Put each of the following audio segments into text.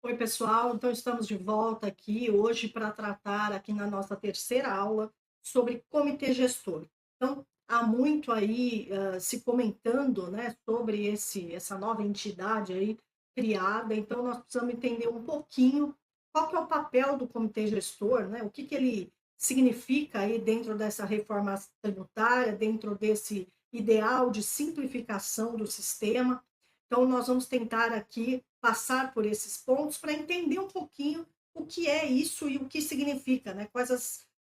Oi, pessoal. Então, estamos de volta aqui hoje para tratar aqui na nossa terceira aula sobre comitê gestor. Então, há muito aí se comentando, né, sobre essa nova entidade aí criada. Então, nós precisamos entender um pouquinho qual que é o papel do comitê gestor, né, o que ele significa aí dentro dessa reforma tributária, dentro desse ideal de simplificação do sistema. Então, nós vamos tentar aqui passar por esses pontos para entender um pouquinho o que é isso e o que significa, né? Quais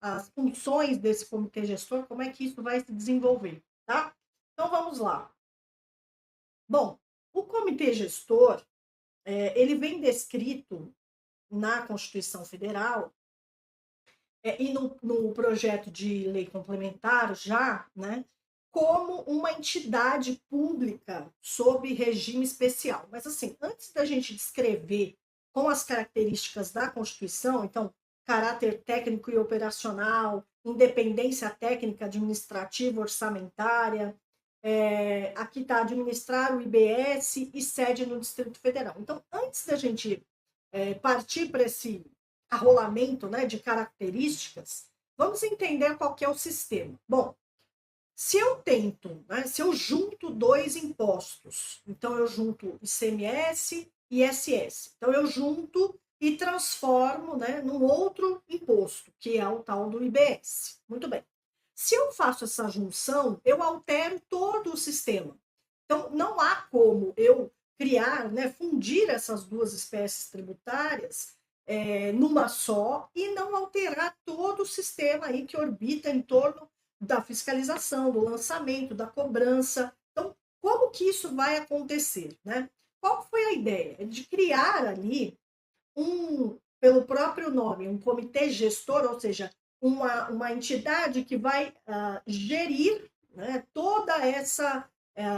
as funções desse comitê gestor, como é que isso vai se desenvolver, tá? Então, vamos lá. Bom, o comitê gestor, ele vem descrito na Constituição Federal e no projeto de lei complementar já, né, como uma entidade pública sob regime especial. Mas assim, antes da gente descrever com as características da Constituição, então, caráter técnico e operacional, independência técnica, administrativa, orçamentária, aqui está administrar o IBS e sede no Distrito Federal. Então, antes da gente partir para esse arrolamento, né, de características, vamos entender qual que é o sistema. Bom, se eu tento, né, se eu junto dois impostos, então eu junto ICMS e ISS, então eu junto e transformo, né, num outro imposto, que é o tal do IBS. Muito bem. Se eu faço essa junção, eu altero todo o sistema. Então, não há como eu criar, né, fundir essas duas espécies tributárias numa só e não alterar todo o sistema aí que orbita em torno da fiscalização, do lançamento, da cobrança. Então, como que isso vai acontecer, né? Qual foi a ideia? De criar ali pelo próprio nome, um comitê gestor, ou seja, uma entidade que vai gerir, né, toda essa,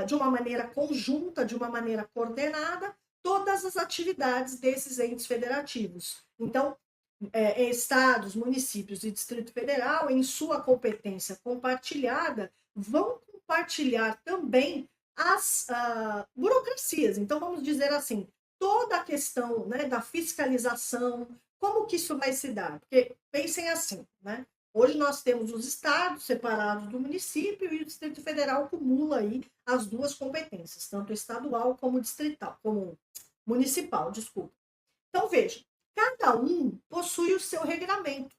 de uma maneira conjunta, de uma maneira coordenada, todas as atividades desses entes federativos. Então, estados, municípios e Distrito Federal, em sua competência compartilhada, vão compartilhar também as burocracias. Então, vamos dizer assim, toda a questão, né, da fiscalização, como que isso vai se dar? Porque pensem assim, né? Hoje nós temos os estados separados do município e o Distrito Federal acumula aí as duas competências, tanto estadual como distrital, como municipal, desculpa. Então, veja, cada um possui o seu regramento.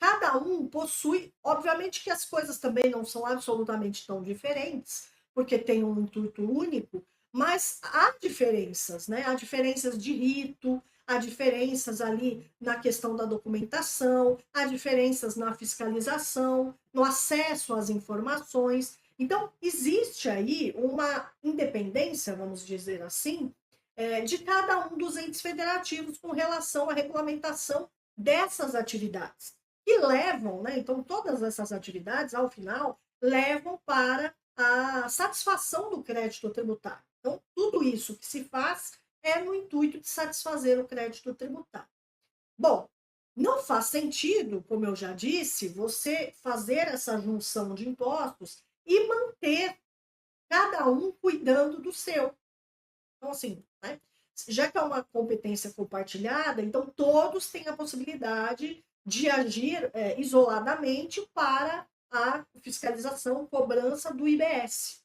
Cada um possui, obviamente que as coisas também não são absolutamente tão diferentes, porque tem um intuito único, mas há diferenças, né? Há diferenças de rito, há diferenças ali na questão da documentação, há diferenças na fiscalização, no acesso às informações. Então, existe aí uma independência, vamos dizer assim, de cada um dos entes federativos com relação à regulamentação dessas atividades que levam, né? Então, todas essas atividades, ao final, levam para a satisfação do crédito tributário. Então, tudo isso que se faz é no intuito de satisfazer o crédito tributário. Bom, não faz sentido, como eu já disse, você fazer essa junção de impostos e manter cada um cuidando do seu. Então, assim, né? Já que é uma competência compartilhada, então todos têm a possibilidade de agir isoladamente para a fiscalização, cobrança do IBS,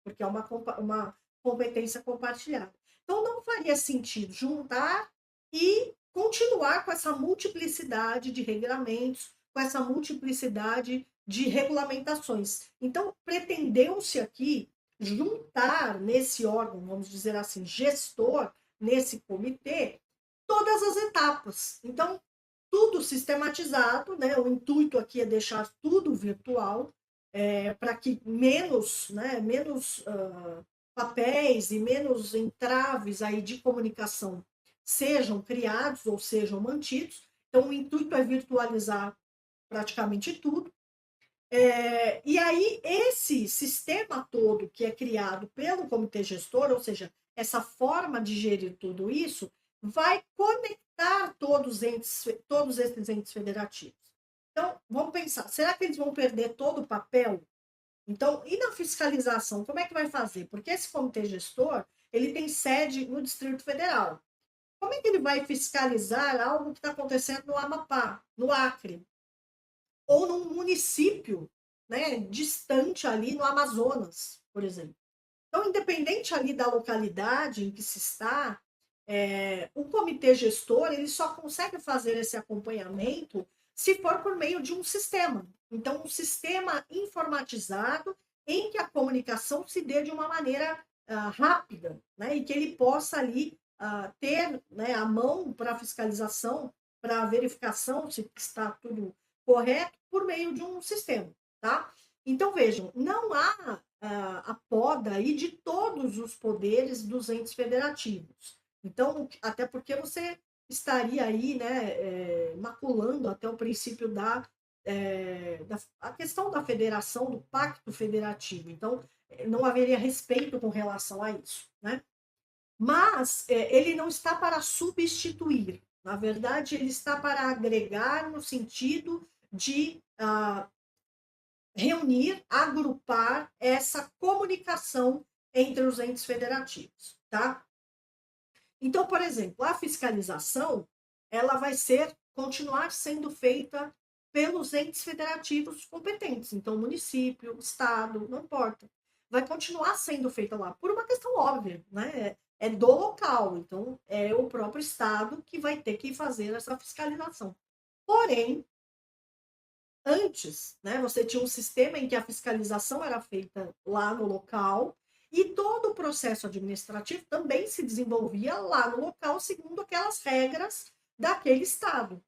porque é uma competência compartilhada. Então, não faria sentido juntar e continuar com essa multiplicidade de regulamentos, com essa multiplicidade de regulamentações. Então, pretendeu-se aqui juntar nesse órgão, vamos dizer assim, gestor, nesse comitê, todas as etapas. Então, tudo sistematizado, né? O intuito aqui é deixar tudo virtual, para que menos, né, menos papéis e menos entraves aí de comunicação sejam criados ou sejam mantidos. Então, o intuito é virtualizar praticamente tudo. E aí, esse sistema todo que é criado pelo comitê gestor, ou seja, essa forma de gerir tudo isso, vai conectar todos esses entes federativos. Então, vamos pensar, será que eles vão perder todo o papel? Então, e na fiscalização, como é que vai fazer? Porque esse comitê gestor, ele tem sede no Distrito Federal. Como é que ele vai fiscalizar algo que está acontecendo no Amapá, no Acre, ou num município, né, distante ali no Amazonas, por exemplo? Então, independente ali da localidade em que se está, o comitê gestor ele só consegue fazer esse acompanhamento se for por meio de um sistema. Então, um sistema informatizado em que a comunicação se dê de uma maneira rápida, né, e que ele possa ali ter, né, a mão para fiscalização, para verificação se está tudo correto por meio de um sistema, tá? Então, vejam, não há a poda aí de todos os poderes dos entes federativos. Então, até porque você estaria aí, né, maculando até o princípio a questão da federação, do pacto federativo. Então, não haveria respeito com relação a isso, né? Mas ele não está para substituir. Na verdade, ele está para agregar no sentido de reunir, agrupar essa comunicação entre os entes federativos, tá? Então, por exemplo, a fiscalização, ela vai continuar sendo feita pelos entes federativos competentes, então município, estado, não importa. Vai continuar sendo feita lá, por uma questão óbvia, né? É do local, então é o próprio estado que vai ter que fazer essa fiscalização. Porém, antes, né, você tinha um sistema em que a fiscalização era feita lá no local e todo o processo administrativo também se desenvolvia lá no local, segundo aquelas regras daquele estado.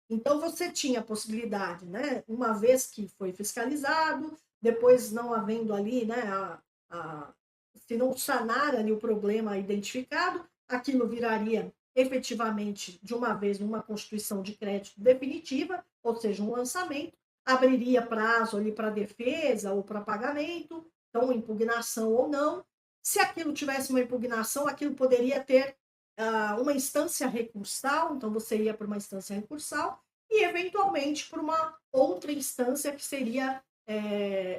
Então, você tinha a possibilidade, né, uma vez que foi fiscalizado, depois não havendo ali, né, se não sanar ali o problema identificado, aquilo viraria efetivamente, de uma vez, uma constituição de crédito definitiva, ou seja, um lançamento, abriria prazo ali para defesa ou para pagamento, então impugnação ou não. Se aquilo tivesse uma impugnação, aquilo poderia ter uma instância recursal, então você ia para uma instância recursal e, eventualmente, para uma outra instância que seria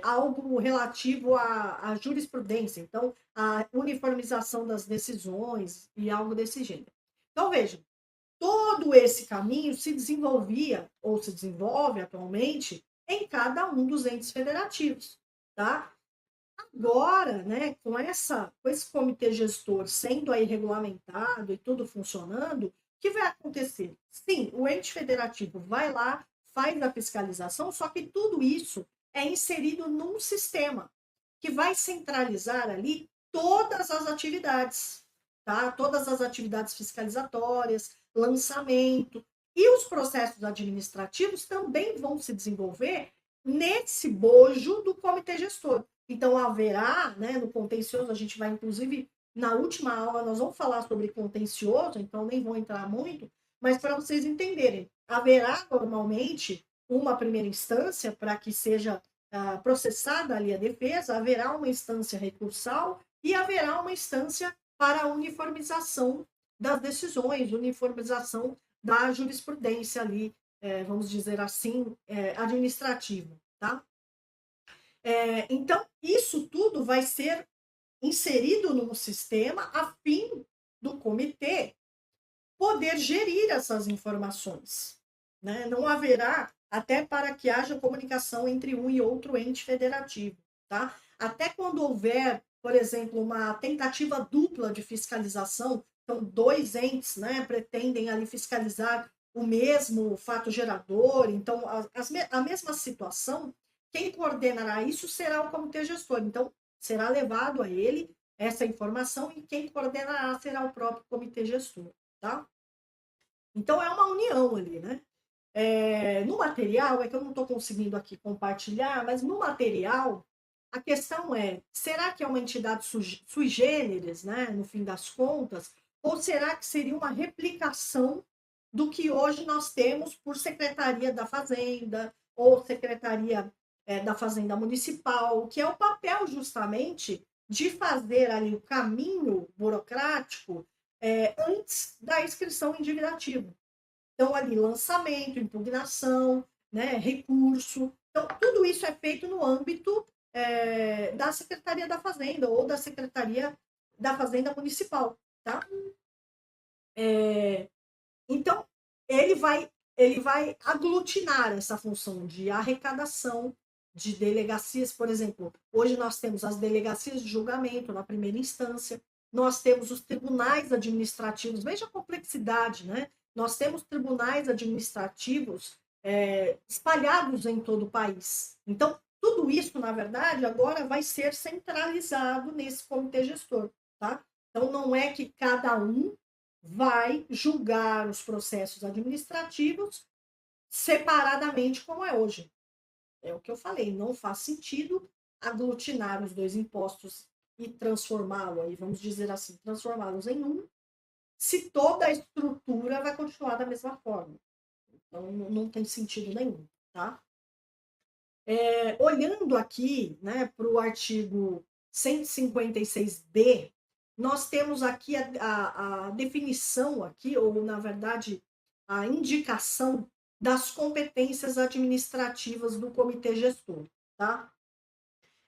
algo relativo à jurisprudência, então, a uniformização das decisões e algo desse gênero. Então, vejam, todo esse caminho se desenvolvia, ou se desenvolve atualmente, em cada um dos entes federativos, tá? Agora, né, com esse comitê gestor sendo aí regulamentado e tudo funcionando, o que vai acontecer? Sim, o ente federativo vai lá, faz a fiscalização, só que tudo isso é inserido num sistema que vai centralizar ali todas as atividades, tá? Todas as atividades fiscalizatórias, lançamento, e os processos administrativos também vão se desenvolver nesse bojo do comitê gestor. Então, haverá, né, no contencioso, a gente vai, inclusive, na última aula, nós vamos falar sobre contencioso, então nem vou entrar muito, mas para vocês entenderem, haverá normalmente uma primeira instância para que seja processada ali a defesa, haverá uma instância recursal e haverá uma instância para a uniformização das decisões, uniformização da jurisprudência ali, vamos dizer assim, administrativa, tá? Então, isso tudo vai ser inserido num sistema a fim do comitê poder gerir essas informações, né? Não haverá, até para que haja comunicação entre um e outro ente federativo, tá? Até quando houver, por exemplo, uma tentativa dupla de fiscalização, então dois entes, né, pretendem ali fiscalizar o mesmo fato gerador, então a mesma situação, quem coordenará isso será o comitê gestor. Então, será levado a ele essa informação e quem coordenará será o próprio comitê gestor, tá? Então, é uma união ali, né? No material, é que eu não estou conseguindo aqui compartilhar, mas no material, a questão é, será que é uma entidade sui generis, né, no fim das contas, ou será que seria uma replicação do que hoje nós temos por Secretaria da Fazenda, ou Secretaria da Fazenda Municipal, que é o papel justamente de fazer ali o caminho burocrático antes da inscrição em dívida ativa. Então, ali, lançamento, impugnação, né, recurso. Então, tudo isso é feito no âmbito da Secretaria da Fazenda ou da Secretaria da Fazenda Municipal, tá? ele vai aglutinar essa função de arrecadação de delegacias, por exemplo. Hoje nós temos as delegacias de julgamento na primeira instância, nós temos os tribunais administrativos, veja a complexidade, né? Nós temos tribunais administrativos espalhados em todo o país. Então, tudo isso, na verdade, agora vai ser centralizado nesse comitê gestor, tá? Então, não é que cada um vai julgar os processos administrativos separadamente, como é hoje. É o que eu falei, não faz sentido aglutinar os dois impostos e transformá-lo aí, vamos dizer assim, transformá-los em um, se toda a estrutura vai continuar da mesma forma. Então, não tem sentido nenhum, tá? Olhando aqui, né, para o artigo 156b, nós temos aqui a definição aqui, ou na verdade, a indicação das competências administrativas do comitê gestor, tá?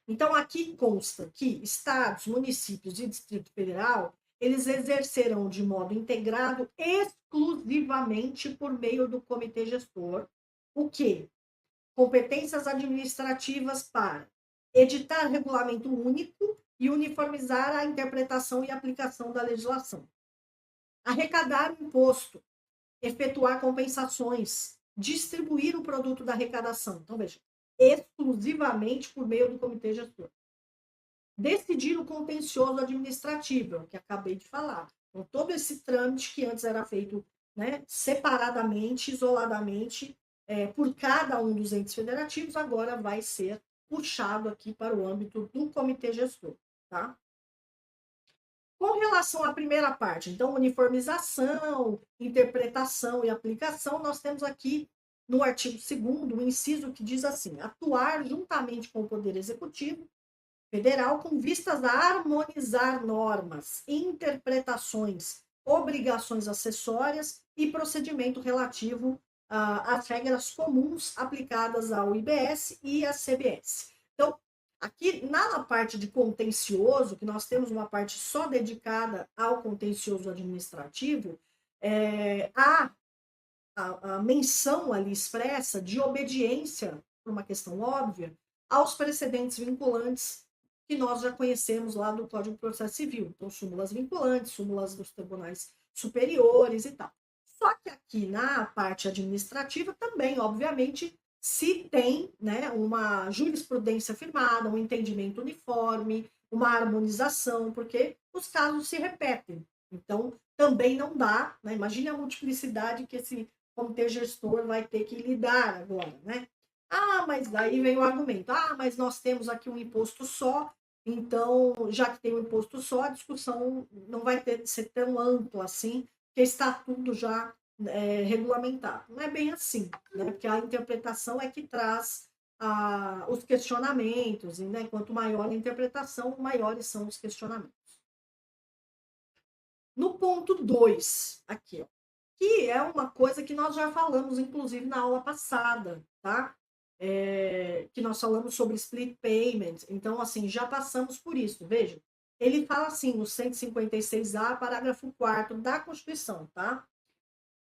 Então, aqui consta que estados, municípios e Distrito Federal, eles exercerão de modo integrado exclusivamente por meio do comitê gestor, o quê? Competências administrativas para editar regulamento único e uniformizar a interpretação e aplicação da legislação, arrecadar o imposto, efetuar compensações, distribuir o produto da arrecadação. Então, veja, exclusivamente por meio do comitê gestor. Decidir o contencioso administrativo, que acabei de falar. Então, todo esse trâmite que antes era feito, né, separadamente, isoladamente, por cada um dos entes federativos, agora vai ser puxado aqui para o âmbito do comitê gestor, tá? Com relação à primeira parte, então, uniformização, interpretação e aplicação, nós temos aqui no artigo 2º, um inciso que diz assim: atuar juntamente com o Poder Executivo Federal com vistas a harmonizar normas, interpretações, obrigações acessórias e procedimento relativo às regras comuns aplicadas ao IBS e à CBS. Então, aqui na parte de contencioso, que nós temos uma parte só dedicada ao contencioso administrativo, há a menção ali expressa de obediência, por uma questão óbvia, aos precedentes vinculantes que nós já conhecemos lá do Código de Processo Civil. Então, súmulas vinculantes, súmulas dos tribunais superiores e tal. Só que aqui na parte administrativa também, obviamente, se tem, né, uma jurisprudência firmada, um entendimento uniforme, uma harmonização, porque os casos se repetem. Então, também não dá, né? Imagine a multiplicidade que esse comitê gestor vai ter que lidar agora, né? Ah, mas daí vem o argumento. Ah, mas nós temos aqui um imposto só, então, já que tem um imposto só, a discussão não vai ser tão ampla assim, porque está tudo já regulamentado. Não é bem assim, né? Porque a interpretação é que traz os questionamentos, e, né, quanto maior a interpretação, maiores são os questionamentos. No ponto 2, aqui, ó, que é uma coisa que nós já falamos, inclusive, na aula passada, tá? Que nós falamos sobre split payment. Então, assim, já passamos por isso. Veja, ele fala assim, no 156A, parágrafo 4º da Constituição, tá?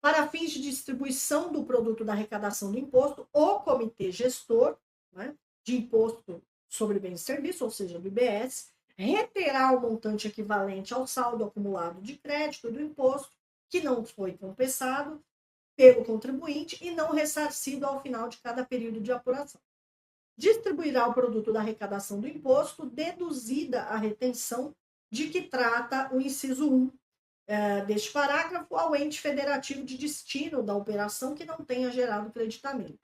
Para fins de distribuição do produto da arrecadação do imposto, o comitê gestor, né, de imposto sobre bens e serviços, ou seja, do IBS, reterá o montante equivalente ao saldo acumulado de crédito do imposto que não foi compensado pelo contribuinte e não ressarcido ao final de cada período de apuração. Distribuirá o produto da arrecadação do imposto, deduzida a retenção de que trata o inciso 1 deste parágrafo ao ente federativo de destino da operação que não tenha gerado creditamento.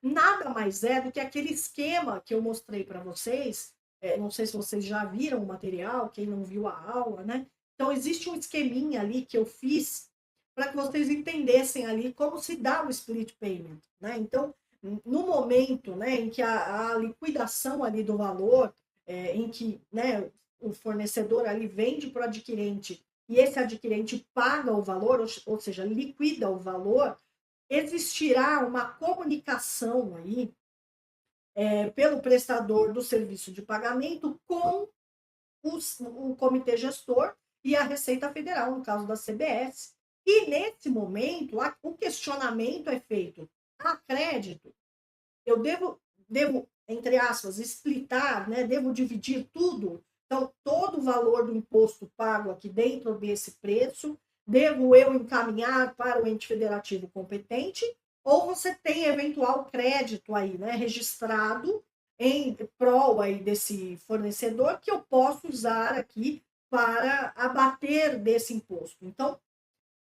Nada mais é do que aquele esquema que eu mostrei para vocês, não sei se vocês já viram o material, quem não viu a aula, né? Então, existe um esqueminha ali que eu fiz para que vocês entendessem ali como se dá o split payment, né? Então, no momento, né, em que a liquidação ali do valor, em que, né, o fornecedor ali vende para o adquirente e esse adquirente paga o valor, ou seja, liquida o valor, existirá uma comunicação aí pelo prestador do serviço de pagamento com o comitê gestor e a Receita Federal, no caso da CBS, E nesse momento, o questionamento é feito a crédito. Eu devo, entre aspas, explitar, né? Devo dividir tudo. Então, todo o valor do imposto pago aqui dentro desse preço, devo eu encaminhar para o ente federativo competente, ou você tem eventual crédito aí, né, registrado em prol aí desse fornecedor que eu posso usar aqui para abater desse imposto. Então,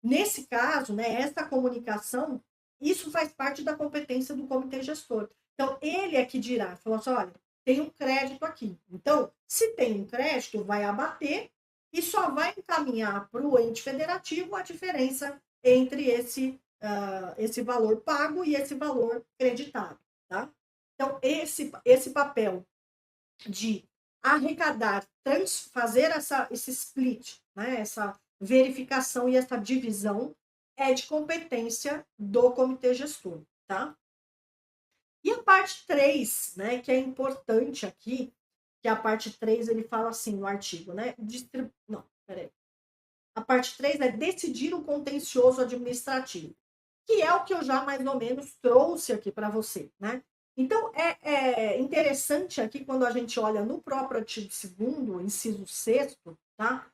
nesse caso, né, essa comunicação, isso faz parte da competência do comitê gestor. Então, ele é que dirá, falou assim, olha, tem um crédito aqui. Então, se tem um crédito, vai abater e só vai encaminhar para o ente federativo a diferença entre esse valor pago e esse valor creditado. Tá? Então, esse papel de arrecadar, fazer esse split, né, essa verificação e essa divisão é de competência do comitê gestor, tá? E a parte 3, né, que é importante aqui, que a parte 3 ele fala assim no artigo, né? Não, peraí. A parte 3 é decidir o contencioso administrativo, que é o que eu já mais ou menos trouxe aqui para você, né? Então, é interessante aqui quando a gente olha no próprio artigo 2º, inciso 6º, tá?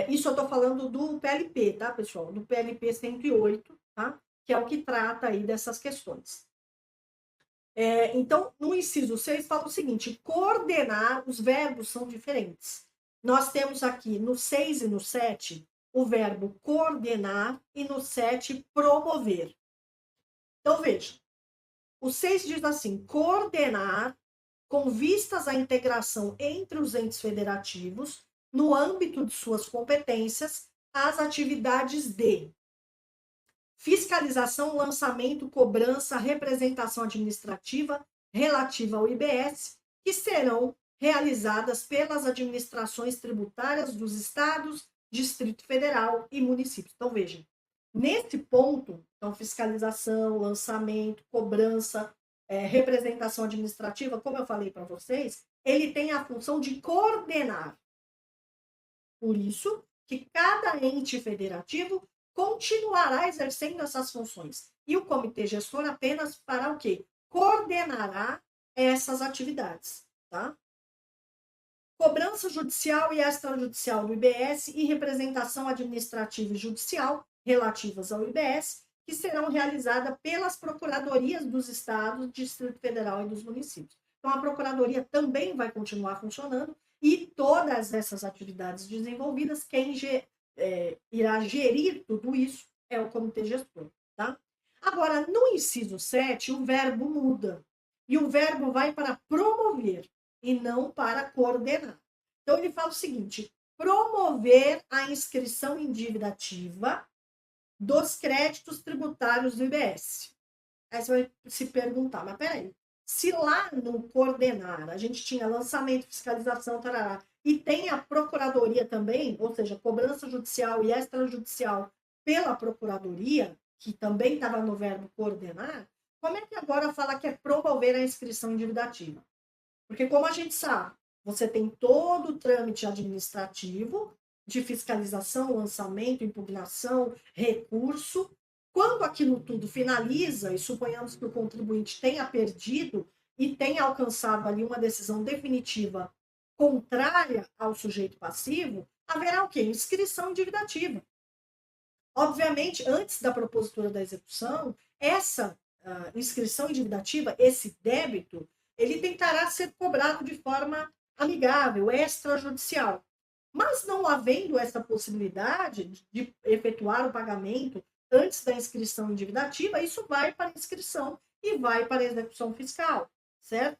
Isso eu estou falando do PLP, tá, pessoal? Do PLP 108, tá? Que é o que trata aí dessas questões. Então, no inciso 6 fala o seguinte, coordenar, os verbos são diferentes. Nós temos aqui no 6 e no 7 o verbo coordenar e no 7 promover. Então, veja, o 6 diz assim, coordenar com vistas à integração entre os entes federativos, no âmbito de suas competências, as atividades de fiscalização, lançamento, cobrança, representação administrativa relativa ao IBS, que serão realizadas pelas administrações tributárias dos estados, Distrito Federal e municípios. Então, vejam, nesse ponto, então, fiscalização, lançamento, cobrança, representação administrativa, como eu falei para vocês, ele tem a função de coordenar. Por isso que cada ente federativo continuará exercendo essas funções. E o comitê gestor apenas fará o quê? Coordenará essas atividades, tá? Cobrança judicial e extrajudicial do IBS e representação administrativa e judicial relativas ao IBS, que serão realizadas pelas procuradorias dos estados, Distrito Federal e dos municípios. Então, a procuradoria também vai continuar funcionando e todas essas atividades desenvolvidas, quem irá gerir tudo isso é o comitê gestor, tá? Agora, no inciso 7, o verbo muda. E o verbo vai para promover e não para coordenar. Então, ele fala o seguinte, promover a inscrição em dívida ativa dos créditos tributários do IBS. Aí você vai se perguntar, mas peraí, se lá no coordenar a gente tinha lançamento, fiscalização, tarará, e tem a procuradoria também, ou seja, cobrança judicial e extrajudicial pela procuradoria, que também estava no verbo coordenar, como é que agora fala que é promover a inscrição em dívida ativa? Porque como a gente sabe, você tem todo o trâmite administrativo de fiscalização, lançamento, impugnação, recurso. Quando aquilo tudo finaliza, e suponhamos que o contribuinte tenha perdido e tenha alcançado ali uma decisão definitiva contrária ao sujeito passivo, haverá o quê? Inscrição em dívida ativa. Obviamente, antes da propositura da execução, essa inscrição em dívida ativa, esse débito, ele tentará ser cobrado de forma amigável, extrajudicial. Mas não havendo essa possibilidade de efetuar o pagamento antes da inscrição em dívida ativa, isso vai para a inscrição e vai para a execução fiscal, certo?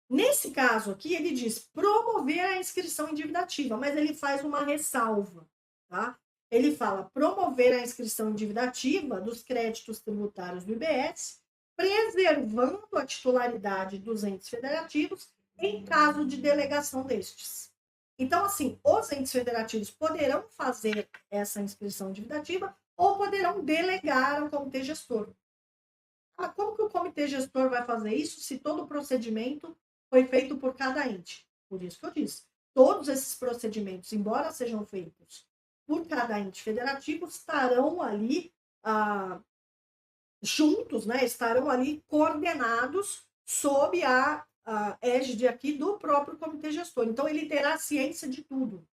Nesse caso aqui, ele diz promover a inscrição em dívida ativa, mas ele faz uma ressalva, tá? Ele fala promover a inscrição em dívida ativa dos créditos tributários do IBS, preservando a titularidade dos entes federativos em caso de delegação destes. Então, assim, os entes federativos poderão fazer essa inscrição em dívida ativa ou poderão delegar ao comitê gestor. Ah, como que o comitê gestor vai fazer isso se todo o procedimento foi feito por cada ente? Por isso que eu disse, todos esses procedimentos, embora sejam feitos por cada ente federativo estarão ali juntos, né? Estarão ali coordenados sob a égide aqui do próprio comitê gestor. Então, ele terá ciência de tudo.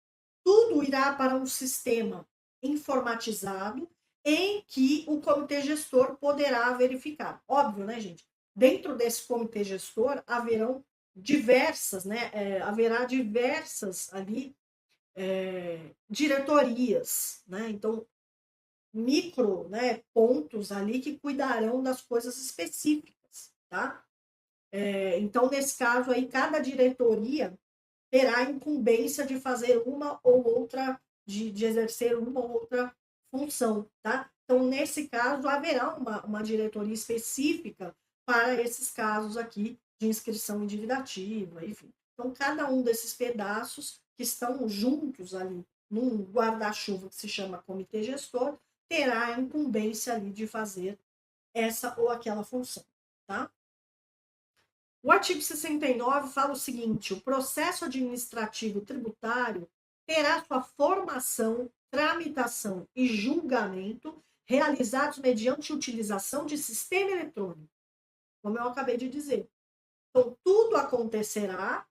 Tudo irá para um sistema informatizado em que o comitê gestor poderá verificar. Óbvio, né, gente? Dentro desse comitê gestor haverão diversas, né? Haverá diversas ali diretorias, né? Então, micro, né, pontos ali que cuidarão das coisas específicas, tá? Então, nesse caso aí, cada diretoria terá a incumbência de fazer uma ou outra, de exercer uma ou outra função, tá? Então, nesse caso, haverá uma diretoria específica para esses casos aqui de inscrição endividativa, enfim. Então, cada um desses pedaços que estão juntos ali num guarda-chuva que se chama comitê gestor, terá a incumbência ali de fazer essa ou aquela função, tá? O artigo 69 fala o seguinte: o processo administrativo tributário terá sua formação, tramitação e julgamento realizados mediante utilização de sistema eletrônico, como eu acabei de dizer. Então, tudo acontecerá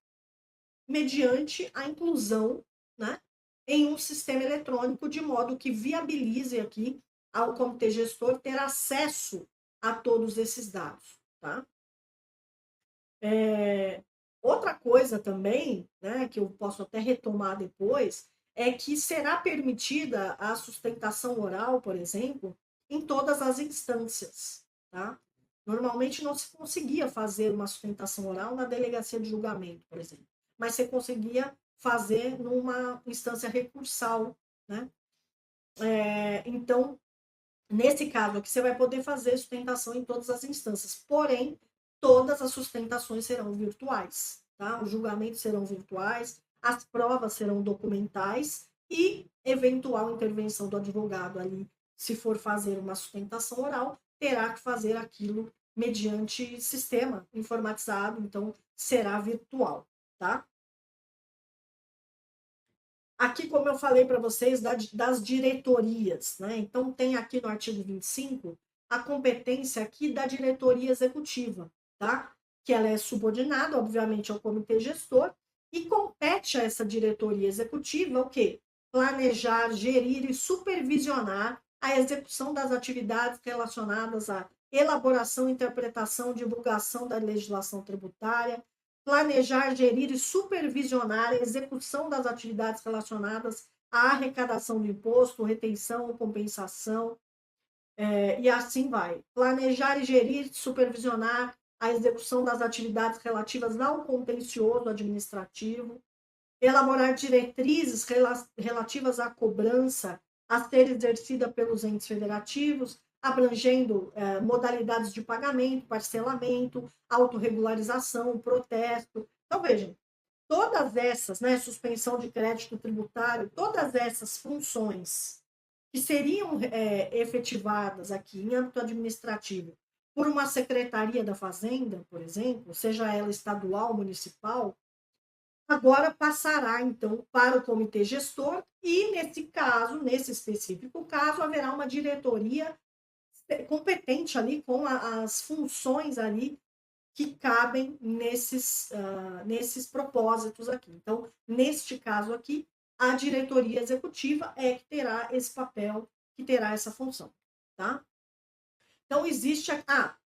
mediante a inclusão, né, em um sistema eletrônico, de modo que viabilize aqui ao comitê gestor ter acesso a todos esses dados, tá? Outra coisa também, né, que eu posso até retomar depois, é que será permitida a sustentação oral, por exemplo, em todas as instâncias, tá? Normalmente não se conseguia fazer uma sustentação oral na delegacia de julgamento, por exemplo, mas você conseguia fazer numa instância recursal, né? Então, nesse caso aqui, você vai poder fazer sustentação em todas as instâncias, porém, todas as sustentações serão virtuais, tá? Os julgamentos serão virtuais, as provas serão documentais e eventual intervenção do advogado ali, se for fazer uma sustentação oral, terá que fazer aquilo mediante sistema informatizado, então será virtual, tá? Aqui, como eu falei para vocês, das diretorias, né? Então, tem aqui no artigo 25 a competência aqui da diretoria executiva, tá? Que ela é subordinada, obviamente, ao comitê gestor, e compete a essa diretoria executiva o quê? Planejar, gerir e supervisionar a execução das atividades relacionadas à elaboração, interpretação, divulgação da legislação tributária, planejar, gerir e supervisionar a execução das atividades relacionadas à arrecadação do imposto, retenção, compensação, e assim vai. Planejar e gerir, supervisionar a execução das atividades relativas ao contencioso administrativo, elaborar diretrizes relativas à cobrança a ser exercida pelos entes federativos, abrangendo modalidades de pagamento, parcelamento, autorregularização, protesto. Então, vejam, todas essas, né, suspensão de crédito tributário, todas essas funções que seriam efetivadas aqui em âmbito administrativo por uma secretaria da Fazenda, por exemplo, seja ela estadual, municipal, agora passará, então, para o comitê gestor e, nesse caso, nesse específico caso, haverá uma diretoria competente ali com as funções ali que cabem nesses propósitos aqui. Então, neste caso aqui, a diretoria executiva é que terá esse papel, que terá essa função, tá? Então, existe...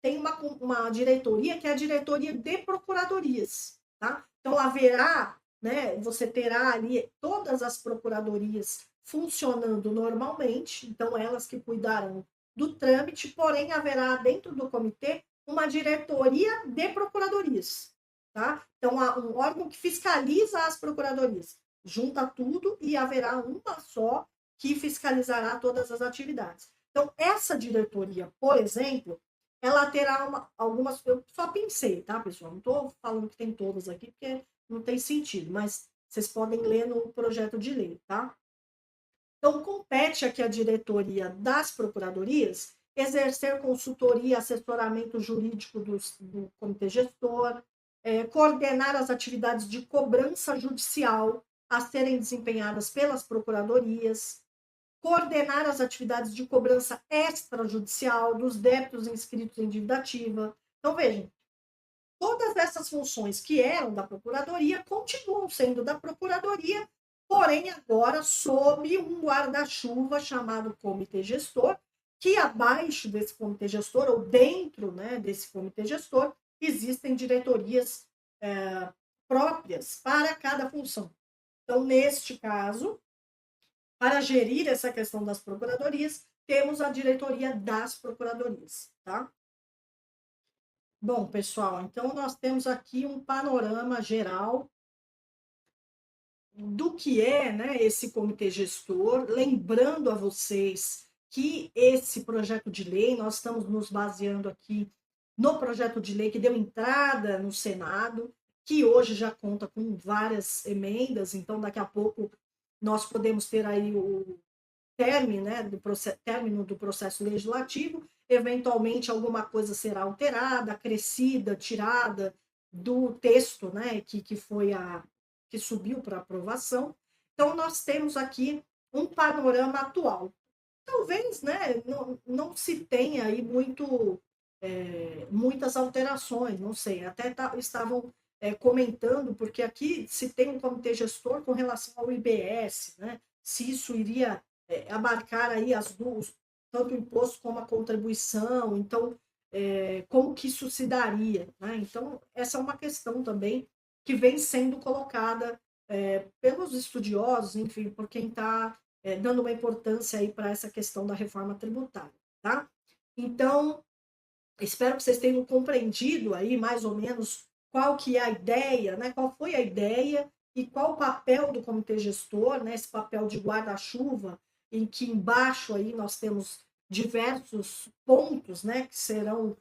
tem uma diretoria que é a diretoria de procuradorias, tá? Então, haverá, né, você terá ali todas as procuradorias funcionando normalmente, então elas que cuidarão do trâmite, porém haverá dentro do comitê uma diretoria de procuradorias, tá? Então, há um órgão que fiscaliza as procuradorias, junta tudo e haverá uma só que fiscalizará todas as atividades. Então, essa diretoria, por exemplo, ela terá algumas... Eu só pensei, tá, pessoal? Não estou falando que tem todas aqui, porque não tem sentido, mas vocês podem ler no projeto de lei, tá? Então, compete aqui a diretoria das procuradorias exercer consultoria, assessoramento jurídico do comitê gestor, coordenar as atividades de cobrança judicial a serem desempenhadas pelas procuradorias, coordenar as atividades de cobrança extrajudicial dos débitos inscritos em dívida ativa. Então, vejam, todas essas funções que eram da Procuradoria continuam sendo da Procuradoria, porém agora sob um guarda-chuva chamado Comitê Gestor, que abaixo desse Comitê Gestor, ou dentro, né, desse Comitê Gestor, existem diretorias próprias para cada função. Então, neste caso, para gerir essa questão das procuradorias, temos a diretoria das procuradorias, tá? Bom, pessoal, então nós temos aqui um panorama geral do que é, né, esse comitê gestor, lembrando a vocês que esse projeto de lei, nós estamos nos baseando aqui no projeto de lei que deu entrada no Senado, que hoje já conta com várias emendas, então daqui a pouco nós podemos ter aí o término, né, término do processo legislativo, eventualmente alguma coisa será alterada, acrescida, tirada do texto, né, que foi que subiu para aprovação. Então, nós temos aqui um panorama atual. Talvez, né, não se tenha aí muitas alterações, não sei, até estavam comentando, porque aqui se tem um comitê gestor com relação ao IBS, né, se isso iria abarcar aí as duas, tanto o imposto como a contribuição, então, como que isso se daria, né? Então, essa é uma questão também que vem sendo colocada pelos estudiosos, enfim, por quem está dando uma importância aí para essa questão da reforma tributária, tá? Então, espero que vocês tenham compreendido aí mais ou menos qual que é a ideia, né? Qual foi a ideia e qual o papel do comitê gestor, né? Esse papel de guarda-chuva, em que embaixo aí nós temos diversos pontos, né? Que serão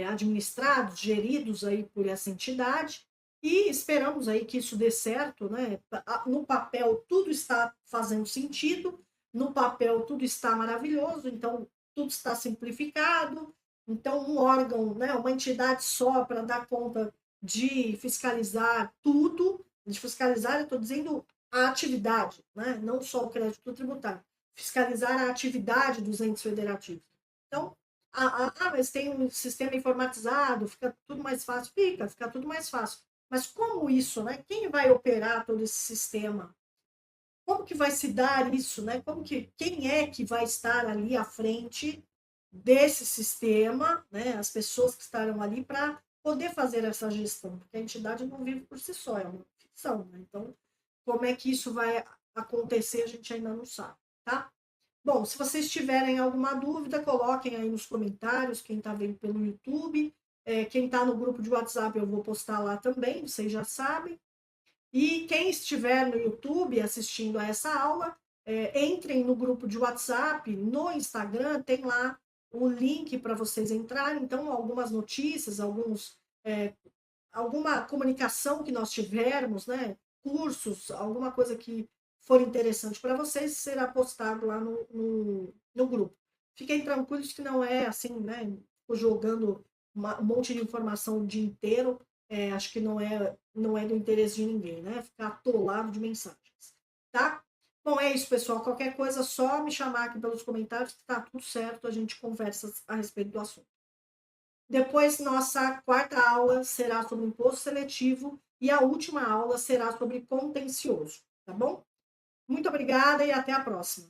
administrados, geridos aí por essa entidade, e esperamos aí que isso dê certo, né? No papel tudo está fazendo sentido, no papel tudo está maravilhoso, então tudo está simplificado, então um órgão, né, uma entidade só para dar conta de fiscalizar tudo, de fiscalizar, eu estou dizendo a atividade, né, não só o crédito tributário, fiscalizar a atividade dos entes federativos. Então, mas tem um sistema informatizado, fica tudo mais fácil, fica tudo mais fácil. Mas como isso, né? Quem vai operar todo esse sistema? Como que vai se dar isso, né? Quem é que vai estar ali à frente desse sistema, né? As pessoas que estarão ali para poder fazer essa gestão, porque a entidade não vive por si só, é uma ficção, né? Então, como é que isso vai acontecer, a gente ainda não sabe, tá? Bom, se vocês tiverem alguma dúvida, coloquem aí nos comentários, quem está vendo pelo YouTube, quem está no grupo de WhatsApp eu vou postar lá também, vocês já sabem. E quem estiver no YouTube assistindo a essa aula, entrem no grupo de WhatsApp, no Instagram, tem lá o link para vocês entrarem. Então, algumas notícias, alguma comunicação que nós tivermos, né, cursos, alguma coisa que for interessante para vocês, será postado lá no grupo. Fiquem tranquilos que não é assim, né, jogando um monte de informação o dia inteiro, acho que não é do interesse de ninguém, né, ficar atolado de mensagens, tá? Bom, é isso, pessoal. Qualquer coisa, só me chamar aqui pelos comentários que tá tudo certo, a gente conversa a respeito do assunto. Depois, nossa quarta aula será sobre imposto seletivo e a última aula será sobre contencioso, tá bom? Muito obrigada e até a próxima.